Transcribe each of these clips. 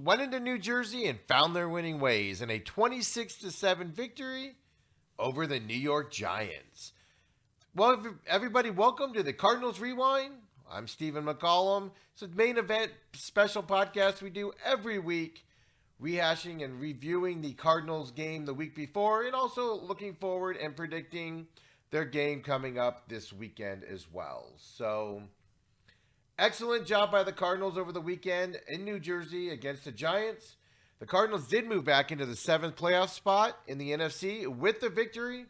went into New Jersey and found their winning ways in a 26-7 victory over the New York Giants. Well, everybody, welcome to the Cardinals Rewind. I'm Steven McCollum. It's a main event special podcast we do every week, rehashing and reviewing the Cardinals game the week before, and also looking forward and predicting their game coming up this weekend as well. So, excellent job by the Cardinals over the weekend in New Jersey against the Giants. The Cardinals did move back into the 7th playoff spot in the NFC with the victory.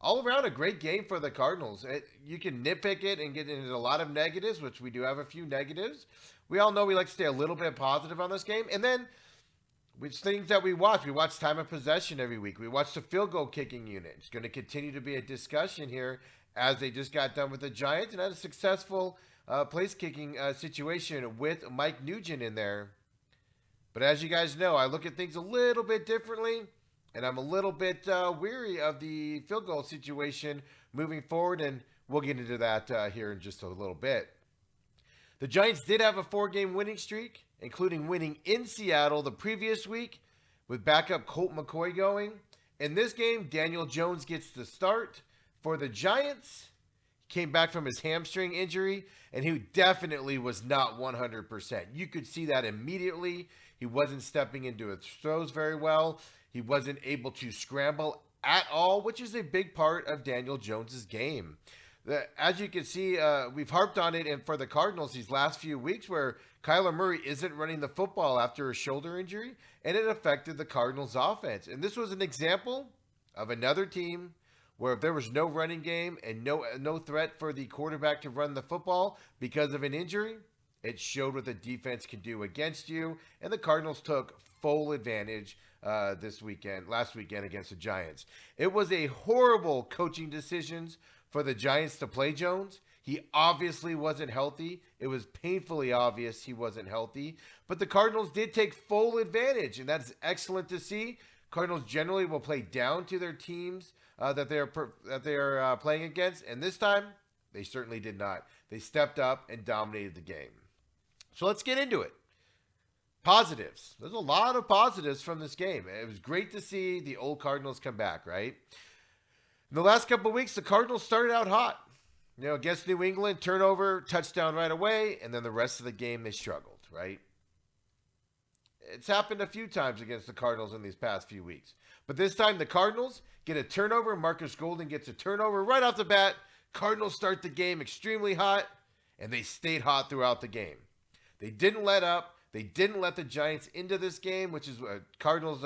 All around a great game for the Cardinals. You can nitpick it and get into a lot of negatives, which we do have a few negatives. We all know we like to stay a little bit positive on this game. And then, which things that we watch time of possession every week. We watch the field goal kicking unit. It's going to continue to be a discussion here as they just got done with the Giants and had a successful place kicking situation with Mike Nugent in there. But as you guys know, I look at things a little bit differently, and I'm a little bit weary of the field goal situation moving forward, and we'll get into that here in just a little bit. The Giants did have a 4-game winning streak, including winning in Seattle the previous week with backup Colt McCoy going. In this game, Daniel Jones gets the start for the Giants. He came back from his hamstring injury, and he definitely was not 100%. You could see that immediately. He wasn't stepping into his throws very well. He wasn't able to scramble at all, which is a big part of Daniel Jones's game. As you can see, we've harped on it, and for the Cardinals these last few weeks where Kyler Murray isn't running the football after a shoulder injury, and it affected the Cardinals' offense. And this was an example of another team where if there was no running game and no threat for the quarterback to run the football because of an injury, it showed what the defense can do against you, and the Cardinals took full advantage last weekend against the Giants. It was a horrible coaching decisions for the Giants to play Jones. He obviously wasn't healthy. It was painfully obvious he wasn't healthy, but the Cardinals did take full advantage, and that's excellent to see. Cardinals generally will play down to their teams that they are playing against, and this time they certainly did not. They stepped up and dominated the game. So let's get into it. Positives. There's a lot of positives from this game. It was great to see the old Cardinals come back, right? In the last couple of weeks, the Cardinals started out hot. Against New England, turnover, touchdown right away, and then the rest of the game they struggled, right? It's happened a few times against the Cardinals in these past few weeks. But this time, the Cardinals get a turnover. Marcus Golden gets a turnover right off the bat. Cardinals start the game extremely hot, and they stayed hot throughout the game. They didn't let up. They didn't let the Giants into this game, which is a Cardinals,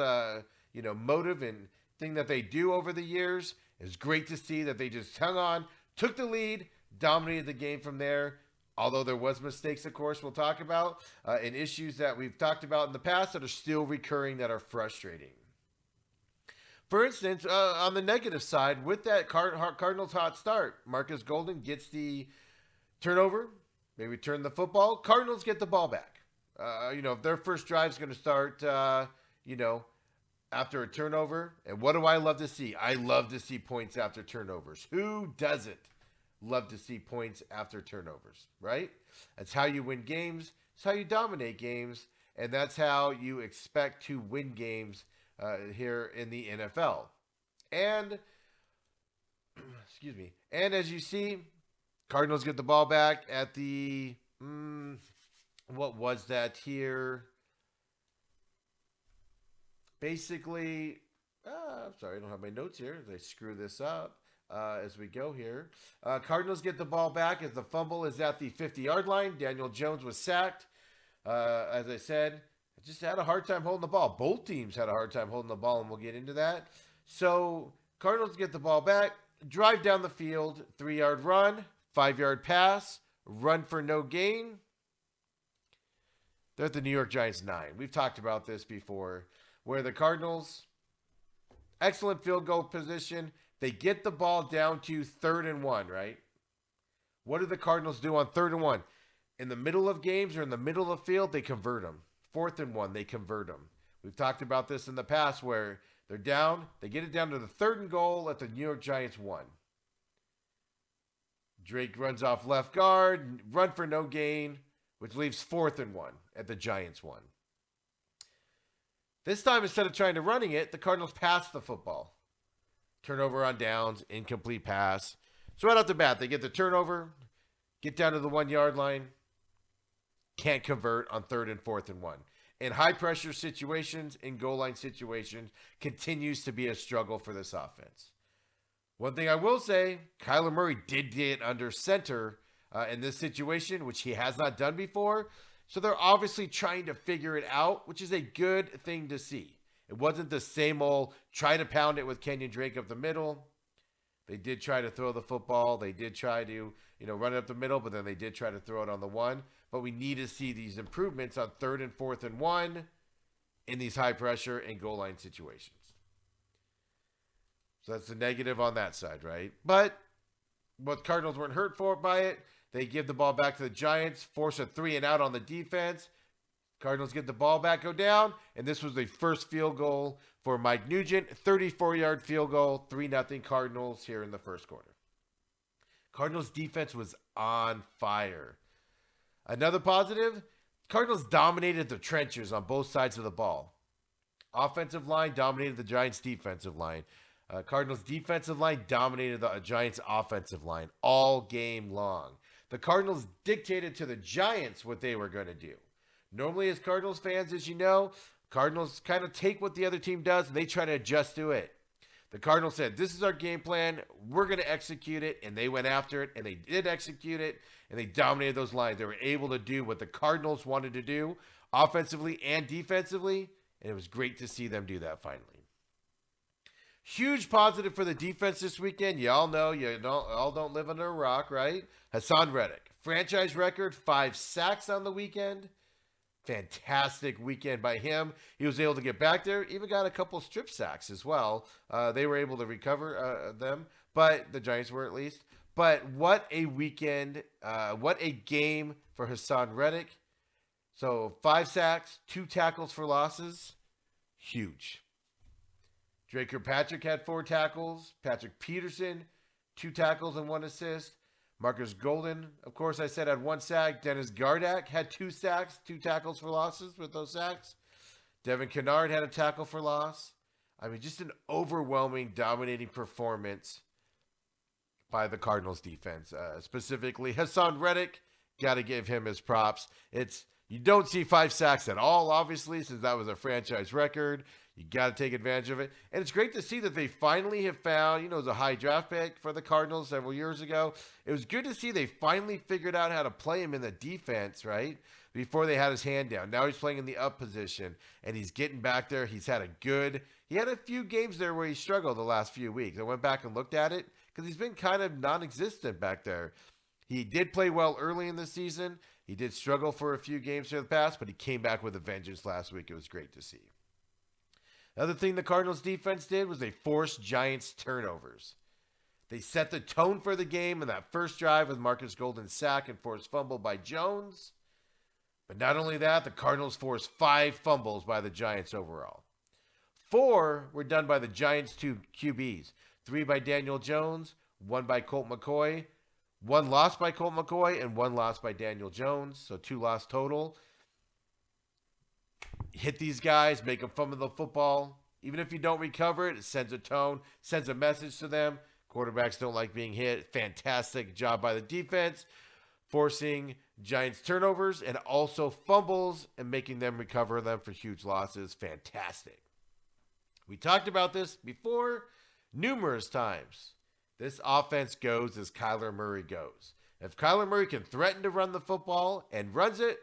motive and thing that they do over the years. It's great to see that they just hung on, took the lead, dominated the game from there. Although there was mistakes, of course, we'll talk about, and issues that we've talked about in the past that are still recurring that are frustrating. For instance, on the negative side, with that Cardinals hot start, Marcus Golden gets the turnover. They return the football. Cardinals get the ball back. Their first drive is going to start, after a turnover. And what do I love to see? I love to see points after turnovers. Who doesn't love to see points after turnovers, right? That's how you win games. It's how you dominate games. And that's how you expect to win games here in the NFL. And, and as you see, Cardinals get the ball back at the, what was that here? Basically, I'm sorry, I don't have my notes here. I screw this up as we go here. Cardinals get the ball back as the fumble is at the 50-yard line. Daniel Jones was sacked. As I said, just had a hard time holding the ball. Both teams had a hard time holding the ball, and we'll get into that. So Cardinals get the ball back, drive down the field, 3-yard run, 5-yard pass, run for no gain. They're at the New York Giants 9. We've talked about this before, where the Cardinals, excellent field goal position. They get the ball down to 3rd and 1, right? What do the Cardinals do on 3rd and 1? In the middle of games or in the middle of the field, they convert them. 4th and 1, they convert them. We've talked about this in the past where they're down. They get it down to the 3rd and goal at the New York Giants 1. Drake runs off left guard, run for no gain, which leaves 4th and 1 at the Giants 1. This time, instead of trying to running it, the Cardinals passed the football. Turnover on downs, incomplete pass. So right off the bat, they get the turnover, get down to the 1 yard line, can't convert on 3rd and 4th and 1. In high pressure situations, in goal line situations, continues to be a struggle for this offense. One thing I will say, Kyler Murray did get under center in this situation, which he has not done before. So they're obviously trying to figure it out, which is a good thing to see. It wasn't the same old try to pound it with Kenyon Drake up the middle. They did try to throw the football. They did try to, run it up the middle, but then they did try to throw it on the 1. But we need to see these improvements on 3rd and 4th and 1 in these high pressure and goal line situations. So that's the negative on that side, right? But both Cardinals weren't hurt by it. They give the ball back to the Giants, force a 3 and out on the defense. Cardinals get the ball back, go down, and this was the first field goal for Mike Nugent. 34-yard field goal, 3-0 Cardinals here in the first quarter. Cardinals defense was on fire. Another positive, Cardinals dominated the trenches on both sides of the ball. Offensive line dominated the Giants' defensive line. Cardinals' defensive line dominated the Giants' offensive line all game long. The Cardinals dictated to the Giants what they were going to do. Normally, as Cardinals fans, as you know, Cardinals kind of take what the other team does and they try to adjust to it. The Cardinals said, this is our game plan. We're going to execute it. And they went after it and they did execute it and they dominated those lines. They were able to do what the Cardinals wanted to do offensively and defensively. And it was great to see them do that finally. Huge positive for the defense this weekend. You all know all don't live under a rock, right? Hassan Reddick, franchise record, 5 sacks on the weekend. Fantastic weekend by him. He was able to get back there, even got a couple strip sacks as well. They were able to recover them, but the Giants were at least. But what a weekend. What a game for Hassan Reddick. So 5 sacks, 2 tackles for losses. Huge. Drake Kirkpatrick had 4 tackles. Patrick Peterson, 2 tackles and 1 assist. Marcus Golden, of course, I said had 1 sack. Dennis Gardak had 2 sacks, 2 tackles for losses with those sacks. Devin Kennard had a tackle for loss. I mean, just an overwhelming, dominating performance by the Cardinals defense. Specifically, Hassan Reddick, got to give him his props. You don't see 5 sacks at all, obviously, since that was a franchise record. You got to take advantage of it. And it's great to see that they finally have found, it was a high draft pick for the Cardinals several years ago. It was good to see they finally figured out how to play him in the defense, right? Before they had his hand down. Now he's playing in the up position, and he's getting back there. He had a few games there where he struggled the last few weeks. I went back and looked at it because he's been kind of non-existent back there. He did play well early in the season. He did struggle for a few games in the past, but he came back with a vengeance last week. It was great to see. Another thing the Cardinals defense did was they forced Giants turnovers. They set the tone for the game in that first drive with Marcus Golden's sack and forced fumble by Jones. But not only that, the Cardinals forced 5 fumbles by the Giants overall. 4 were done by the Giants' 2 QBs. 3 by Daniel Jones, 1 by Colt McCoy. 1 lost by Colt McCoy and 1 lost by Daniel Jones. So 2 lost total. Hit these guys, make them fumble the football. Even if you don't recover it, it sends a tone, sends a message to them. Quarterbacks don't like being hit. Fantastic job by the defense, forcing Giants turnovers and also fumbles and making them recover them for huge losses. Fantastic. We talked about this before numerous times. This offense goes as Kyler Murray goes. If Kyler Murray can threaten to run the football and runs it,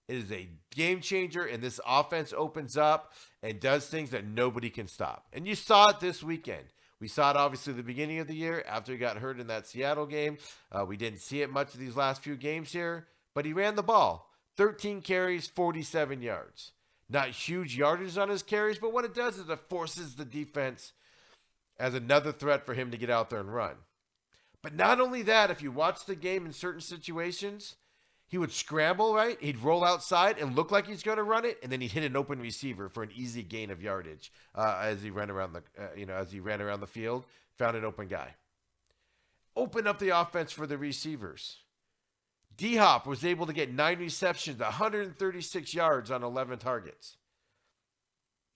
it is a game changer, and this offense opens up and does things that nobody can stop. And you saw it this weekend. We saw it obviously at the beginning of the year after he got hurt in that Seattle game. We didn't see it much of these last few games here, but he ran the ball. 13 carries, 47 yards. Not huge yardage on his carries, but what it does is it forces the defense as another threat for him to get out there and run. But not only that, if you watch the game in certain situations, he would scramble, right? He'd roll outside and look like he's going to run it, and then he'd hit an open receiver for an easy gain of yardage as he ran around the field, found an open guy. Open up the offense for the receivers. D-Hop was able to get 9 receptions, 136 yards on 11 targets.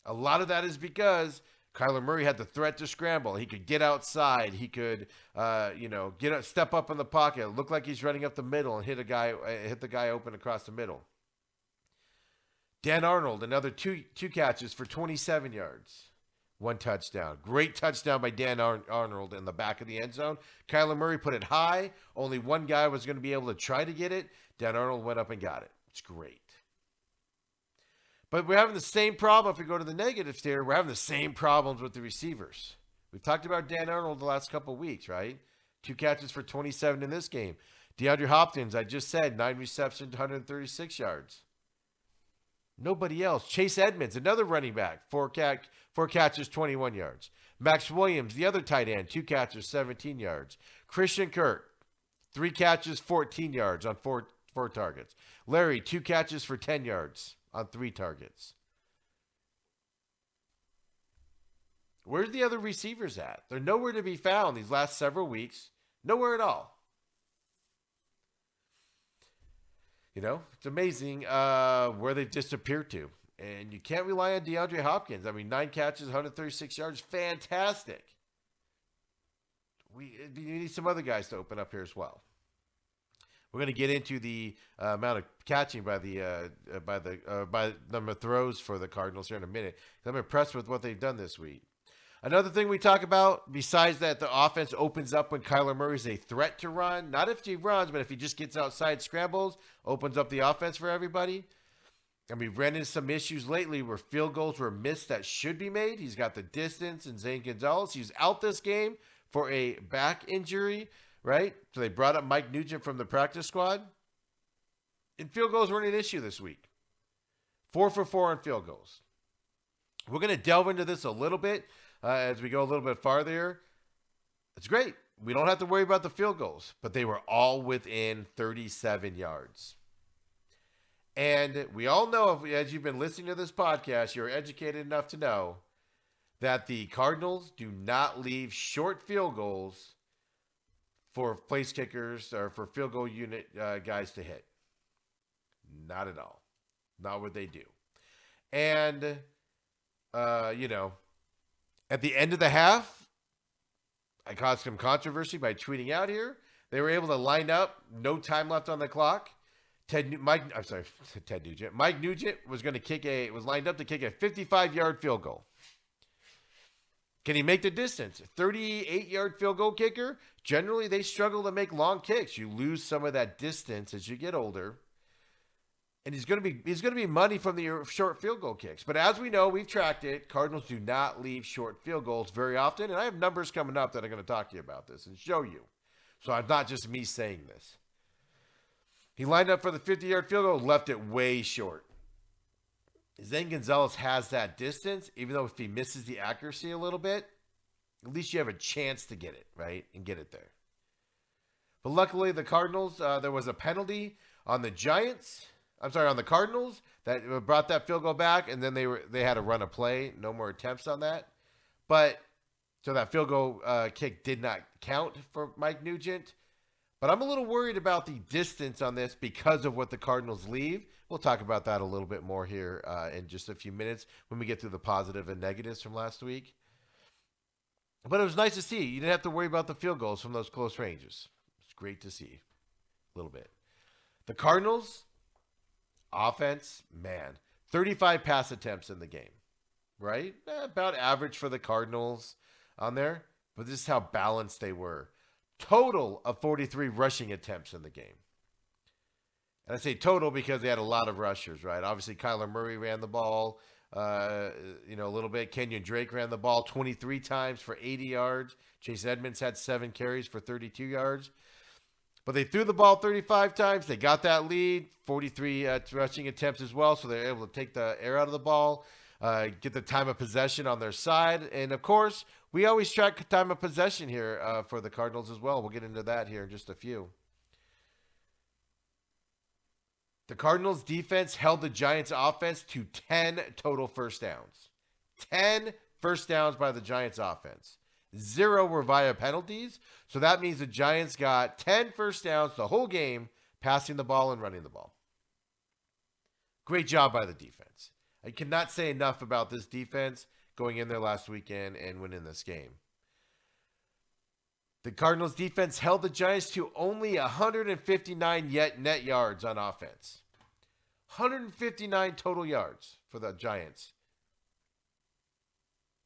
A lot of that is because Kyler Murray had the threat to scramble. He could get outside. He could, step up in the pocket. Look like he's running up the middle and hit the guy open across the middle. Dan Arnold, another two catches for 27 yards. 1 touchdown. Great touchdown by Dan Arnold in the back of the end zone. Kyler Murray put it high. Only one guy was going to be able to try to get it. Dan Arnold went up and got it. It's great. But we're having the same problem if we go to the negatives here. We're having the same problems with the receivers. We've talked about Dan Arnold the last couple of weeks, right? 2 catches for 27 in this game. DeAndre Hopkins, I just said, 9 receptions, 136 yards. Nobody else. Chase Edmonds, another running back, 4 catches, 21 yards. Max Williams, the other tight end, 2 catches, 17 yards. Christian Kirk, 3 catches, 14 yards on 4 targets. Larry, 2 catches for 10 yards on 3 targets. Where's the other receivers at? They're nowhere to be found these last several weeks. Nowhere at all. It's amazing where they've disappeared to. And you can't rely on DeAndre Hopkins. 9 catches, 136 yards. Fantastic. We need some other guys to open up here as well. We're going to get into the amount of catching by the number of throws for the Cardinals here in a minute. I'm impressed with what they've done this week. Another thing we talk about, besides that, the offense opens up when Kyler Murray is a threat to run. Not if he runs, but if he just gets outside, scrambles, opens up the offense for everybody. And we've ran into some issues lately where field goals were missed that should be made. He's got the distance, and Zane Gonzalez, he's out this game for a back injury, right? So they brought up Mike Nugent from the practice squad. And field goals weren't an issue this week. 4 for 4 on field goals. We're going to delve into this a little bit. As we go a little bit farther. It's great. We don't have to worry about the field goals, but they were all within 37 yards. And we all know, as you've been listening to this podcast, you're educated enough to know that the Cardinals do not leave short field goals for place kickers or for field goal unit guys to hit. Not at all. Not what they do. And, at the end of the half, I caused some controversy by tweeting out here. They were able to line up, no time left on the clock. Mike Nugent was lined up to kick a 55-yard field goal. Can he make the distance? 38-yard field goal kicker. Generally, they struggle to make long kicks. You lose some of that distance as you get older. And he's going to be money from the short field goal kicks. But as we know, we've tracked it. Cardinals do not leave short field goals very often. And I have numbers coming up that are going to talk to you about this and show you. So it's not just me saying this. He lined up for the 50-yard field goal, left it way short. Zane Gonzalez has that distance, even though if he misses the accuracy a little bit, at least you have a chance to get it, right? And get it there. But luckily, the Cardinals, there was a penalty on the Cardinals that brought that field goal back, and then they had to run a play. No more attempts on that. But so that field goal kick did not count for Mike Nugent. But I'm a little worried about the distance on this because of what the Cardinals leave. We'll talk about that a little bit more here in just a few minutes when we get through the positive and negatives from last week. But it was nice to see. You didn't have to worry about the field goals from those close ranges. It's great to see a little bit. The Cardinals offense, 35 pass attempts in the game, right? About average for the Cardinals on there, but this is how balanced they were. Total of 43 rushing attempts in the game. And I say total because they had a lot of rushers, right? Obviously, Kyler Murray ran the ball, a little bit. Kenyon Drake ran the ball 23 times for 80 yards. Chase Edmonds had 7 carries for 32 yards. But they threw the ball 35 times. They got that lead, 43 rushing attempts as well. So they're able to take the air out of the ball, get the time of possession on their side. And, of course, we always track time of possession here for the Cardinals as well. We'll get into that here in just a few. The Cardinals defense held the Giants offense to 10 total first downs. 10 first downs by the Giants offense. 0 were via penalties. So that means the Giants got 10 first downs the whole game, passing the ball and running the ball. Great job by the defense. I cannot say enough about this defense going in there last weekend and winning this game. The Cardinals defense held the Giants to only 159 net yards on offense. 159 total yards for the Giants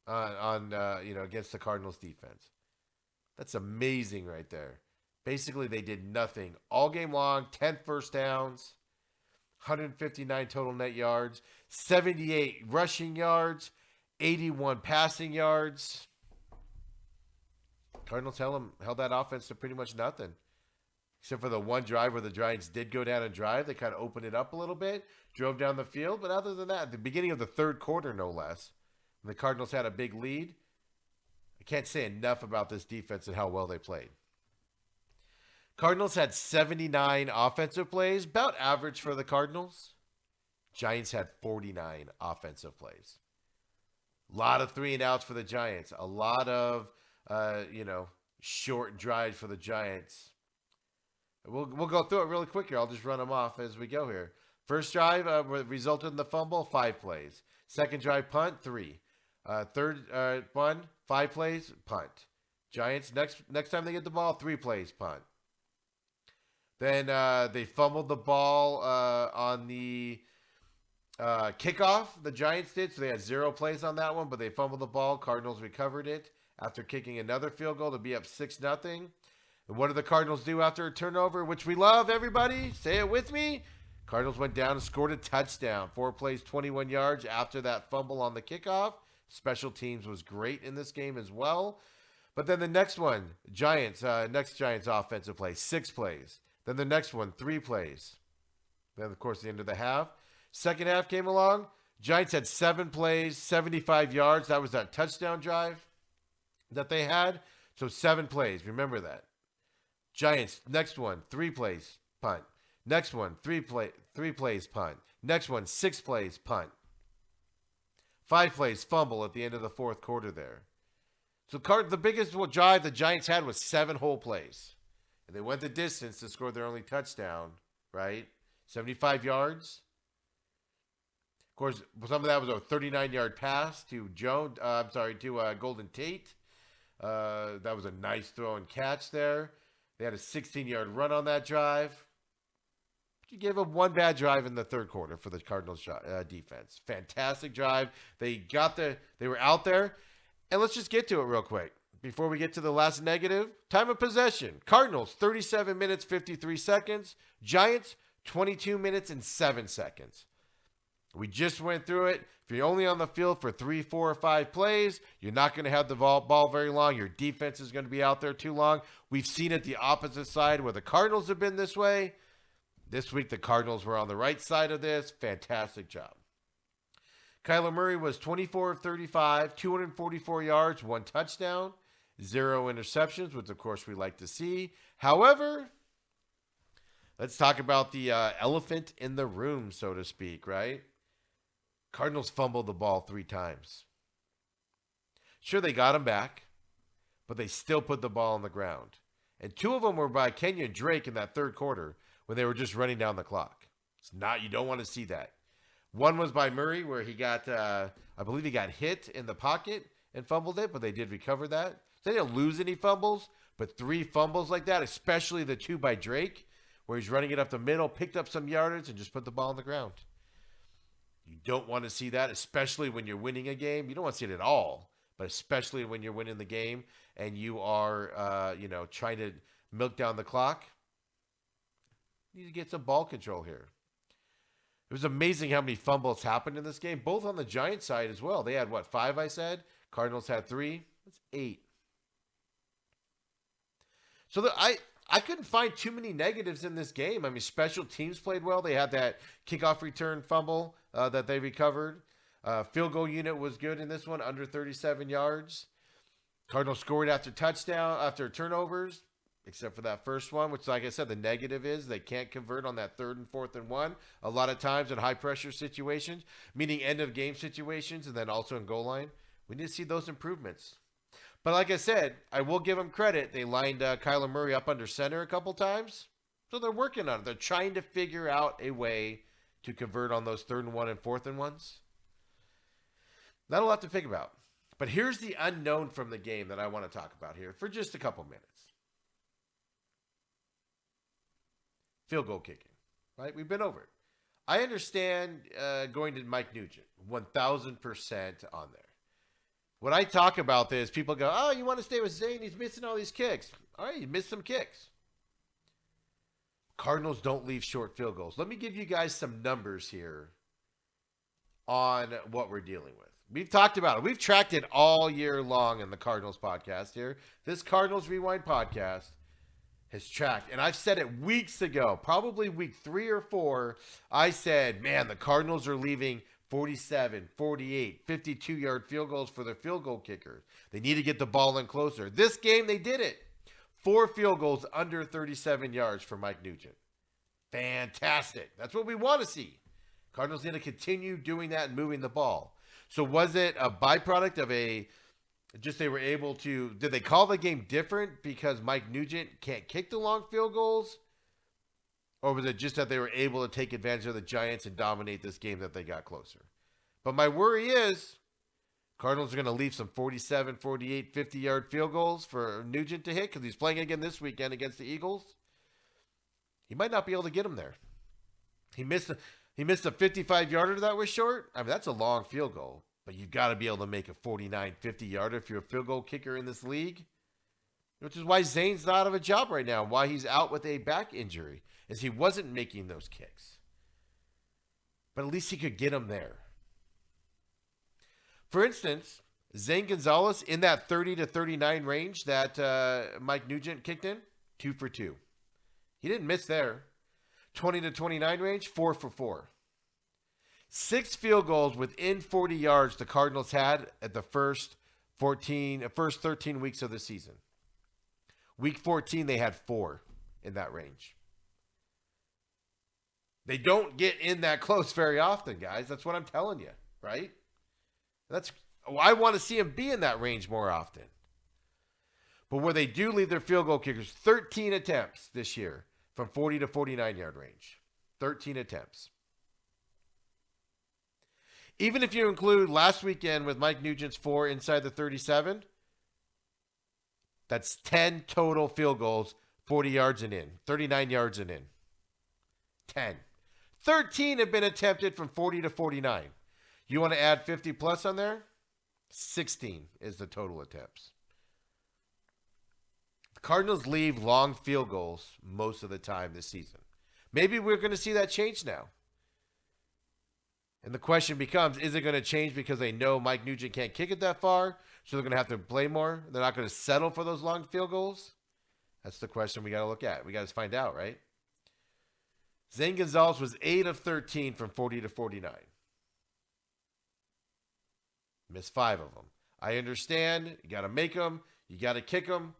against the Cardinals defense. That's amazing right there. Basically, they did nothing all game long. 10 first downs, 159 total net yards, 78 rushing yards, 81 passing yards. Cardinals held that offense to pretty much nothing. Except for the one drive where the Giants did go down and drive. They kind of opened it up a little bit, drove down the field. But other than that, at the beginning of the third quarter, no less, when the Cardinals had a big lead, I can't say enough about this defense and how well they played. Cardinals had 79 offensive plays, about average for the Cardinals. Giants had 49 offensive plays. A lot of 3-and-outs for the Giants. A lot of, short drives for the Giants. We'll go through it really quick here. I'll just run them off as we go here. First drive resulted in the fumble, 5 plays. Second drive, punt, 3. Third one, 5 plays, punt. Giants, next time they get the ball, 3 plays, punt. Then they fumbled the ball on the kickoff. The Giants did, so they had 0 plays on that one, but they fumbled the ball. Cardinals recovered it after kicking another field goal to be up 6-0. And what did the Cardinals do after a turnover, which we love, everybody? Say it with me. Cardinals went down and scored a touchdown. 4 plays, 21 yards after that fumble on the kickoff. Special teams was great in this game as well. But then the next one, next Giants offensive play, 6 plays. Then the next one, 3 plays. Then, of course, the end of the half. Second half came along. Giants had 7 plays, 75 yards. That was that touchdown drive that they had. So 7 plays. Remember that. Giants, next one, 3 plays, punt. Next one, 3 plays, punt. Next one, 6 plays, punt. 5 plays, fumble at the end of the fourth quarter there. So the biggest drive the Giants had was 7 whole plays. And they went the distance to score their only touchdown, right? 75 yards. Of course, some of that was a 39-yard pass to Golden Tate. That was a nice throw and catch there. They had a 16-yard run on that drive. You gave up 1 bad drive in the third quarter for the Cardinals defense. Fantastic drive. They were out there. And let's just get to it real quick before we get to the last negative. Time of possession. Cardinals, 37 minutes, 53 seconds. Giants, 22 minutes and 7 seconds. We just went through it. If you're only on the field for 3, 4, or 5 plays, you're not going to have the ball very long. Your defense is going to be out there too long. We've seen it the opposite side where the Cardinals have been this way. This week, the Cardinals were on the right side of this. Fantastic job. Kyler Murray was 24 of 35, 244 yards, 1 touchdown, 0 interceptions, which, of course, we like to see. However, let's talk about the elephant in the room, so to speak, right? Cardinals fumbled the ball 3 times. Sure, they got him back, but they still put the ball on the ground. And 2 of them were by Kenyon Drake in that third quarter when they were just running down the clock. You don't want to see that. One was by Murray where he got, I believe he got hit in the pocket and fumbled it, but they did recover that. So they didn't lose any fumbles, but 3 fumbles like that, especially the 2 by Drake, where he's running it up the middle, picked up some yardage, and just put the ball on the ground. You don't want to see that, especially when you're winning a game. You don't want to see it at all, but especially when you're winning the game and you are, trying to milk down the clock. You need to get some ball control here. It was amazing how many fumbles happened in this game, both on the Giants side as well. They had, 5 I said? Cardinals had 3. That's 8. So I couldn't find too many negatives in this game. I mean, special teams played well. They had that kickoff return fumble that they recovered. Field goal unit was good in this one, under 37 yards. Cardinals scored after turnovers, except for that first one, which, like I said, the negative is they can't convert on that 3rd and 4th and 1. A lot of times in high-pressure situations, meaning end-of-game situations, and then also in goal line. We need to see those improvements. But like I said, I will give them credit. They lined Kyler Murray up under center a couple times. So they're working on it. They're trying to figure out a way to convert on those 3rd and 1 and 4th and 1s. Not a lot to think about. But here's the unknown from the game that I want to talk about here for just a couple minutes. Field goal kicking, right? We've been over it. I understand going to Mike Nugent, 1,000% on there. When I talk about this, people go, oh, you want to stay with Zane? He's missing all these kicks. All right, he missed some kicks. Cardinals don't leave short field goals. Let me give you guys some numbers here on what we're dealing with. We've talked about it. We've tracked it all year long in the Cardinals podcast here. This Cardinals Rewind podcast has tracked, and I've said it weeks ago, probably week 3 or 4. I said, man, the Cardinals are leaving 47, 48, 52-yard field goals for their field goal kickers. They need to get the ball in closer. This game, they did it. 4 field goals under 37 yards for Mike Nugent. Fantastic. That's what we want to see. Cardinals need to continue doing that and moving the ball. So was it a byproduct of they were able to, did they call the game different because Mike Nugent can't kick the long field goals? Or was it just that they were able to take advantage of the Giants and dominate this game that they got closer? But my worry is Cardinals are going to leave some 47, 48, 50-yard field goals for Nugent to hit because he's playing again this weekend against the Eagles. He might not be able to get them there. He missed a 55-yarder that was short. I mean, that's a long field goal. But you've got to be able to make a 49, 50-yarder if you're a field goal kicker in this league. Which is why Zane's not out of a job right now. Why he's out with a back injury. Is he wasn't making those kicks. But at least he could get them there. For instance, Zane Gonzalez in that 30 to 39 range that Mike Nugent kicked in, 2 for 2. He didn't miss there. 20 to 29 range, 4 for 4. 6 field goals within 40 yards the Cardinals had at the first 13 weeks of the season. Week 14, they had 4 in that range. They don't get in that close very often, guys. That's what I'm telling you, right? I want to see them be in that range more often. But where they do leave their field goal kickers, 13 attempts this year from 40 to 49-yard range. 13 attempts. Even if you include last weekend with Mike Nugent's 4 inside the 37, that's 10 total field goals, 40 yards and in, 39 yards and in. 10. 13 have been attempted from 40 to 49. You want to add 50 plus on there? 16 is the total attempts. The Cardinals leave long field goals most of the time this season. Maybe we're going to see that change now. And the question becomes, is it going to change because they know Mike Nugent can't kick it that far, so they're going to have to play more? They're not going to settle for those long field goals? That's the question we got to look at. We got to find out, right? Zane Gonzalez was 8 of 13 from 40 to 49. Missed 5 of them. I understand. You got to make them. You got to kick them.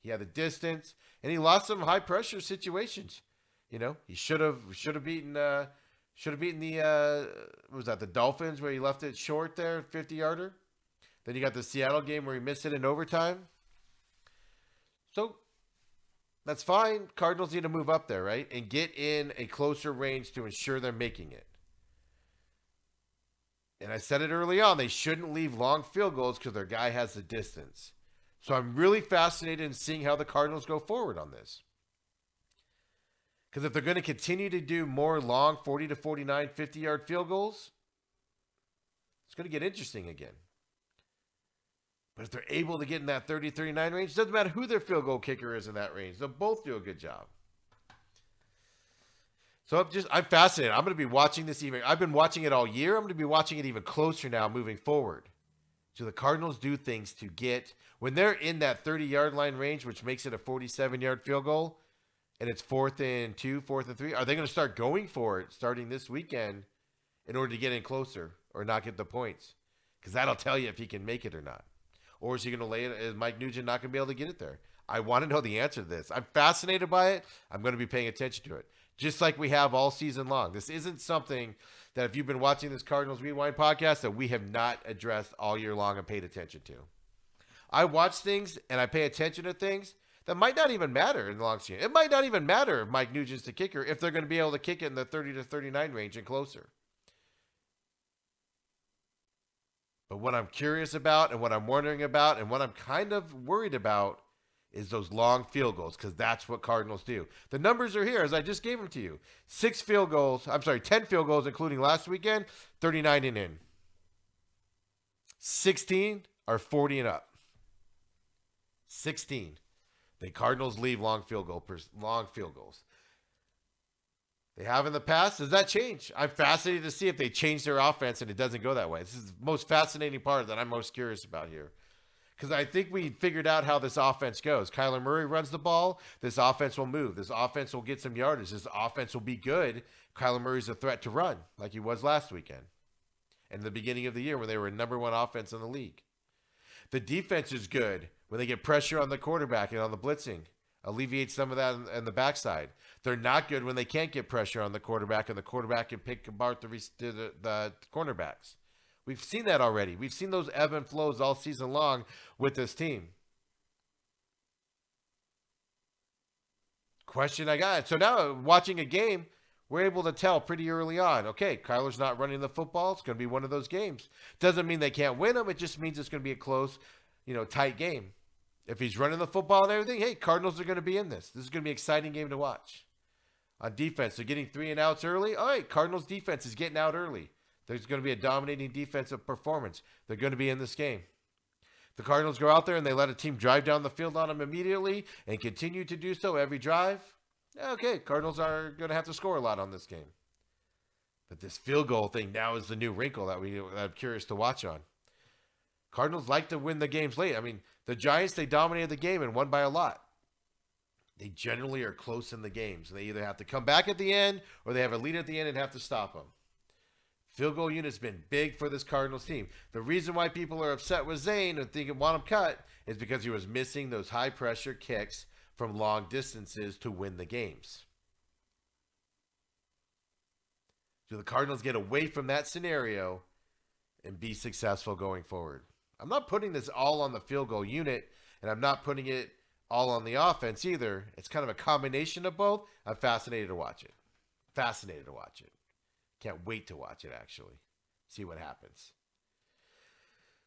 He had the distance. And he lost some high-pressure situations. You know, he should have beaten the what was that, the Dolphins, where he left it short there, 50-yarder. Then you got the Seattle game where he missed it in overtime. So that's fine. Cardinals need to move up there, right? And get in a closer range to ensure they're making it. And I said it early on, they shouldn't leave long field goals because their guy has the distance. So I'm really fascinated in seeing how the Cardinals go forward on this. Because if they're going to continue to do more long 40 to 49, 50-yard field goals, it's going to get interesting again. But if they're able to get in that 30, 39 range, it doesn't matter who their field goal kicker is in that range. They'll both do a good job. So I'm fascinated. I'm going to be watching this even. I've been watching it all year. I'm going to be watching it even closer now moving forward. So the Cardinals do things to get, when they're in that 30-yard line range, which makes it a 47-yard field goal, and it's 4th and 2, 4th and 3, are they going to start going for it starting this weekend in order to get in closer or not get the points? Because that'll tell you if he can make it or not. Or is he going to lay it? Is Mike Nugent not going to be able to get it there? I want to know the answer to this. I'm fascinated by it. I'm going to be paying attention to it, just like we have all season long. This isn't something that if you've been watching this Cardinals Rewind podcast that we have not addressed all year long and paid attention to. I watch things and I pay attention to things that might not even matter in the long season. It might not even matter if Mike Nugent's the kicker if they're going to be able to kick it in the 30 to 39 range and closer. But what I'm curious about and what I'm wondering about and what I'm kind of worried about is those long field goals, because that's what Cardinals do. The numbers are here as I just gave them to you. 10 field goals, including last weekend, 39 and in. 16 are 40 and up. 16. The Cardinals leave long field goals. They have in the past. Does that change? I'm fascinated to see if they change their offense and it doesn't go that way. This is the most fascinating part that I'm most curious about here. Because I think we figured out how this offense goes. Kyler Murray runs the ball. This offense will move. This offense will get some yardage. This offense will be good. Kyler Murray's a threat to run like he was last weekend and the beginning of the year when they were number one offense in the league. The defense is good when they get pressure on the quarterback and on the blitzing. Alleviate some of that in the backside. They're not good when they can't get pressure on the quarterback and the quarterback can pick apart the cornerbacks. We've seen that already. We've seen those ebb and flows all season long with this team. Question I got. So now watching a game, we're able to tell pretty early on, okay, Kyler's not running the football. It's going to be one of those games. Doesn't mean they can't win them. It just means it's going to be a close, tight game. If he's running the football and everything, hey, Cardinals are going to be in this. This is going to be an exciting game to watch. On defense, they're getting 3 and outs early. All right, Cardinals defense is getting out early. There's going to be a dominating defensive performance. They're going to be in this game. The Cardinals go out there and they let a team drive down the field on them immediately and continue to do so every drive. Okay, Cardinals are going to have to score a lot on this game. But this field goal thing now is the new wrinkle that I'm curious to watch on. Cardinals like to win the games late. I mean, the Giants, they dominated the game and won by a lot. They generally are close in the games. And they either have to come back at the end or they have a lead at the end and have to stop them. Field goal unit's been big for this Cardinals team. The reason why people are upset with Zane and want him cut is because he was missing those high-pressure kicks from long distances to win the games. Do the Cardinals get away from that scenario and be successful going forward? I'm not putting this all on the field goal unit, and I'm not putting it all on the offense either. It's kind of a combination of both. I'm fascinated to watch it. Can't wait to watch it, actually. See what happens.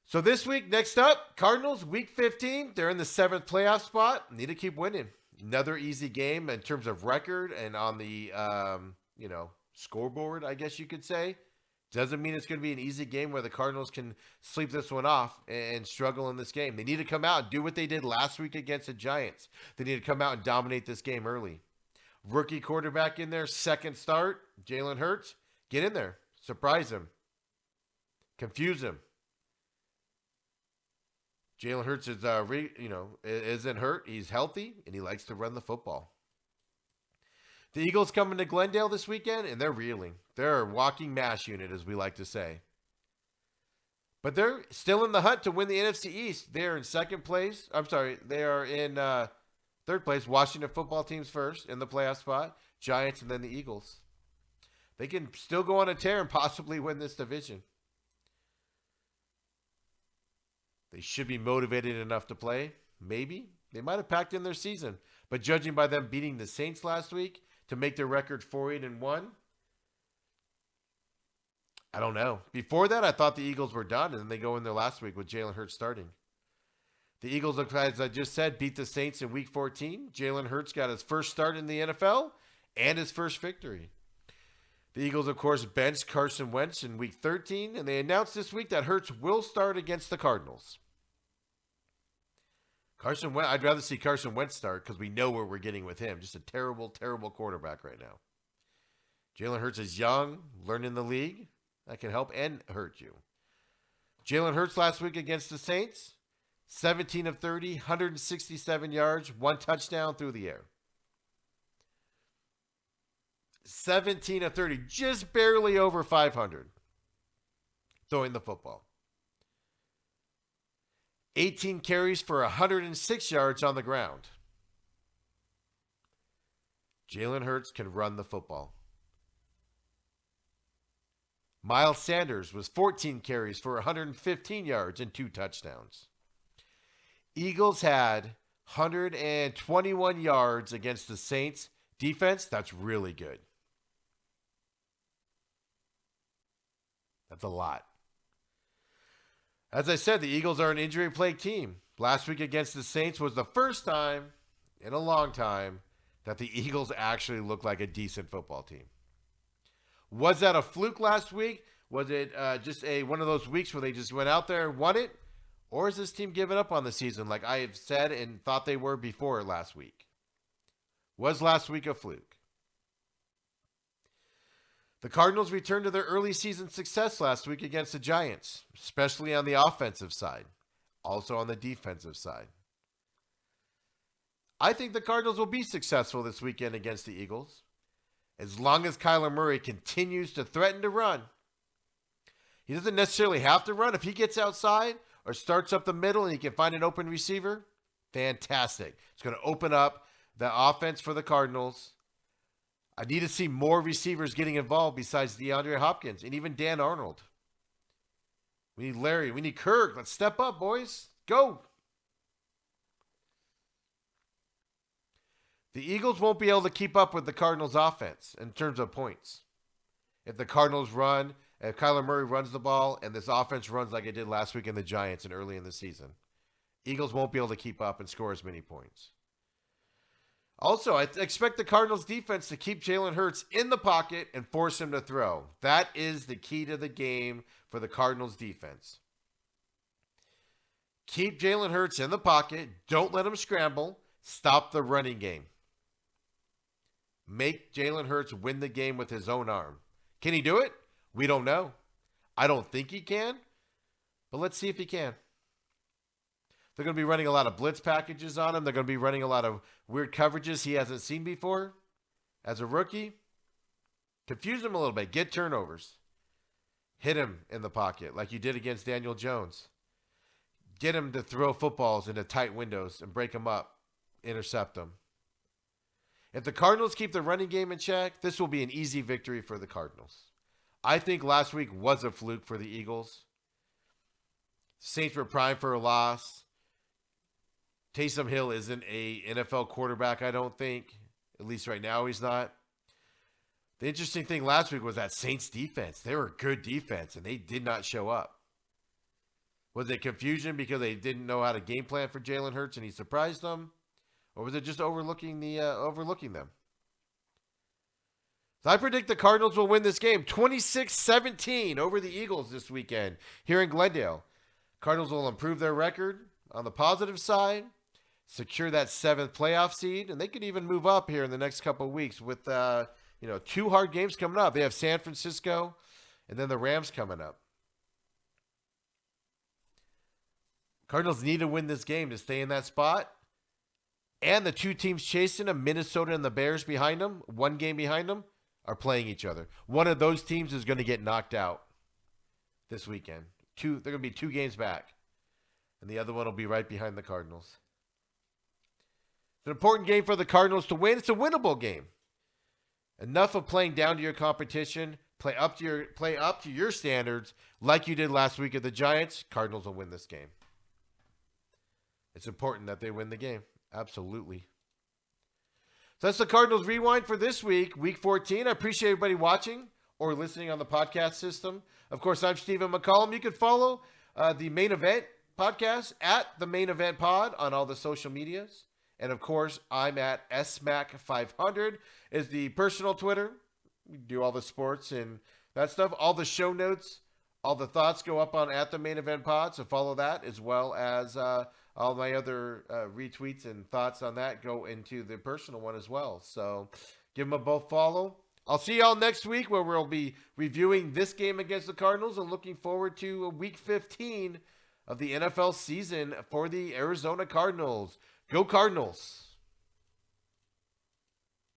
So this week, next up, Cardinals, week 15. They're in the 7th playoff spot. Need to keep winning. Another easy game in terms of record and on the, scoreboard, I guess you could say. Doesn't mean it's going to be an easy game where the Cardinals can sleep this one off and struggle in this game. They need to come out and do what they did last week against the Giants. They need to come out and dominate this game early. Rookie quarterback in there, second start, Jalen Hurts. Get in there. Surprise him. Confuse him. Jalen Hurts is, isn't hurt. He's healthy, and he likes to run the football. The Eagles coming to Glendale this weekend, and they're reeling. They're a walking mash unit, as we like to say. But they're still in the hunt to win the NFC East. They're in second place. They are in third place. Washington football team's first in the playoff spot. Giants, and then the Eagles. They can still go on a tear and possibly win this division. They should be motivated enough to play. Maybe. They might have packed in their season. But judging by them beating the Saints last week to make their record 4-8-1, I don't know. Before that, I thought the Eagles were done, and then they go in there last week with Jalen Hurts starting. The Eagles, as I just said, beat the Saints in Week 14. Jalen Hurts got his first start in the NFL and his first victory. The Eagles, of course, benched Carson Wentz in Week 13, and they announced this week that Hurts will start against the Cardinals. I'd rather see Carson Wentz start because we know where we're getting with him. Just a terrible, terrible quarterback right now. Jalen Hurts is young, learning the league. That can help and hurt you. Jalen Hurts last week against the Saints, 17 of 30, 167 yards, 1 touchdown through the air. 17 of 30, just barely over 500 throwing the football. 18 carries for 106 yards on the ground. Jalen Hurts can run the football. Miles Sanders was 14 carries for 115 yards and 2 touchdowns. Eagles had 121 yards against the Saints defense. That's really good. That's a lot. As I said, the Eagles are an injury-plagued team. Last week against the Saints was the first time in a long time that the Eagles actually looked like a decent football team. Was that a fluke last week? Was it just one of those weeks where they just went out there and won it? Or is this team giving up on the season like I have said and thought they were before last week? Was last week a fluke? The Cardinals returned to their early season success last week against the Giants, especially on the offensive side, also on the defensive side. I think the Cardinals will be successful this weekend against the Eagles, as long as Kyler Murray continues to threaten to run. He doesn't necessarily have to run. If he gets outside or starts up the middle and he can find an open receiver, fantastic. It's going to open up the offense for the Cardinals. I need to see more receivers getting involved besides DeAndre Hopkins and even Dan Arnold. We need Larry. We need Kirk. Let's step up, boys. Go. The Eagles won't be able to keep up with the Cardinals' offense in terms of points. If the Cardinals run, if Kyler Murray runs the ball, and this offense runs like it did last week in the Giants and early in the season, Eagles won't be able to keep up and score as many points. Also, I expect the Cardinals defense to keep Jalen Hurts in the pocket and force him to throw. That is the key to the game for the Cardinals defense. Keep Jalen Hurts in the pocket. Don't let him scramble. Stop the running game. Make Jalen Hurts win the game with his own arm. Can he do it? We don't know. I don't think he can, but let's see if he can. They're going to be running a lot of blitz packages on him. They're going to be running a lot of weird coverages he hasn't seen before as a rookie. Confuse him a little bit. Get turnovers. Hit him in the pocket like you did against Daniel Jones. Get him to throw footballs into tight windows and break them up. Intercept them. If the Cardinals keep the running game in check, this will be an easy victory for the Cardinals. I think last week was a fluke for the Eagles. Saints were primed for a loss. Taysom Hill isn't a NFL quarterback, I don't think. At least right now he's not. The interesting thing last week was that Saints defense. They were a good defense, and they did not show up. Was it confusion because they didn't know how to game plan for Jalen Hurts and he surprised them? Or was it just overlooking them? So I predict the Cardinals will win this game 26-17 over the Eagles this weekend here in Glendale. Cardinals will improve their record on the positive side, secure that 7th playoff seed, and they could even move up here in the next couple of weeks with 2 hard games coming up. They have San Francisco and then the Rams coming up. Cardinals need to win this game to stay in that spot. And the 2 teams chasing them, Minnesota and the Bears behind them, 1 game behind them, are playing each other. One of those teams is going to get knocked out this weekend. They're going to be 2 games back. And the other one will be right behind the Cardinals. It's an important game for the Cardinals to win. It's a winnable game. Enough of playing down to your competition. Play up to your standards like you did last week at the Giants. Cardinals will win this game. It's important that they win the game. Absolutely. So that's the Cardinals Rewind for this week, Week 14. I appreciate everybody watching or listening on the podcast system. Of course, I'm Steven McCollum. You can follow the Main Event podcast at the Main Event Pod on all the social medias. And, of course, I'm at SMAC500 is the personal Twitter. We do all the sports and that stuff. All the show notes, all the thoughts go up on at the Main Event Pod. So follow that as well as all my other retweets and thoughts on that go into the personal one as well. So give them a both follow. I'll see y'all next week where we'll be reviewing this game against the Cardinals and looking forward to Week 15 of the NFL season for the Arizona Cardinals. Go Cardinals!